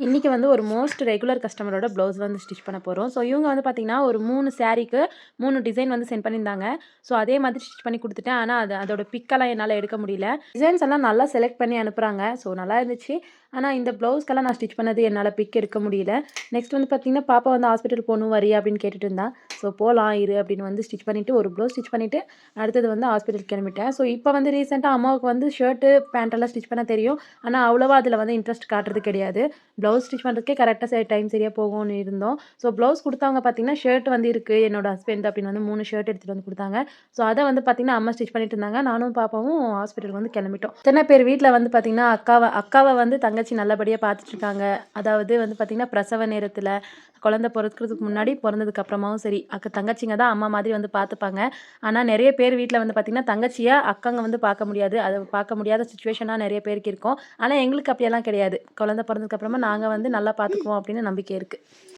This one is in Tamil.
இன்றைக்கி வந்து ஒரு மோஸ்ட் ரெகுலர் கஸ்டமரோட ப்ளவுஸ் வந்து ஸ்டிச் பண்ண போகிறோம். ஸோ இவங்க வந்து பார்த்திங்கன்னா ஒரு 3 சாரீக்கு 3 டிசைன் வந்து சென்ட் பண்ணியிருந்தாங்க. ஸோ அதே மாதிரி ஸ்டிச் பண்ணி கொடுத்துட்டேன். ஆனால் அதோட பிக்கெல்லாம் என்னால் எடுக்க முடியல. டிசைன்ஸ் எல்லாம் நல்லா செலக்ட் பண்ணி அனுப்புகிறாங்க. ஸோ நல்லா இருந்துச்சு. ஆனால் இந்த ப்ளவுஸ்க்கெல்லாம் நான் ஸ்டிச் பண்ணது என்னால் பிக் எடுக்க முடியல. நெக்ஸ்ட் வந்து பார்த்திங்கன்னா பாப்பா வந்து ஹாஸ்பிட்டல் போகணும் வரியா அப்படின்னு கேட்டுட்டு இருந்தா. ஸோ போகலாம் இரு அப்படின்னு வந்து ஸ்டிச் பண்ணிவிட்டு ஒரு ப்ளவுஸ் ஸ்டிச் பண்ணிவிட்டு அடுத்தது வந்து ஹாஸ்பிட்டல் கிளம்பிட்டேன். ஸோ இப்போ வந்து ரீசெண்டாக அம்மாவுக்கு வந்து ஷர்ட்டு பேண்ட்டெல்லாம் ஸ்டிச் பண்ண தெரியும். ஆனால் அவ்வளோவா அதில் வந்து இன்ட்ரெஸ்ட் காட்டுறது கிடையாது. ப்ளவுஸ் ஸ்டிச் பண்ணுறதுக்கே கரெக்டாக டைம் சரியாக போகும்னு இருந்தோம். ஸோ ப்ளவுஸ் கொடுத்தவங்க பார்த்தீங்கன்னா ஷர்ட் வந்து இருக்குது என்னோட ஹஸ்பண்ட் அப்படின்னு வந்து 3 ஷர்ட் எடுத்துகிட்டு வந்து கொடுத்தாங்க. ஸோ அதை வந்து பார்த்தீங்கன்னா அம்மா ஸ்டிச் பண்ணிட்டு இருந்தாங்க. நானும் பாப்பாவும் ஹாஸ்பிட்டலுக்கு வந்து கிளம்பிட்டோம். இத்தனை பேர் வீட்டில் வந்து பார்த்தீங்கன்னா அக்காவை வந்து தங்கச்சி நல்லபடியாக பார்த்துட்ருக்காங்க. அதாவது வந்து பார்த்தீங்கன்னா பிரசவ நேரத்தில் குழந்தை பிறக்கிறதுக்கு முன்னாடி பிறந்ததுக்கு அப்புறமாவும் சரி தங்கச்சிங்க தான் அம்மா மாதிரி வந்து பார்த்துப்பாங்க. ஆனால் நிறைய பேர் வீட்டில் வந்து பார்த்திங்கன்னா தங்கச்சியை அக்காங்க வந்து பார்க்க முடியாது. அதை பார்க்க முடியாத சுச்சுவேஷனாக நிறைய பேருக்கு இருக்கும். ஆனால் எங்களுக்கு அப்படியெல்லாம் கிடையாது. குழந்தை பிறந்ததுக்கு அப்புறமா நாங்கள் வந்து நல்லா பார்த்துக்குவோம் அப்படின்னு நம்பிக்கை இருக்குது.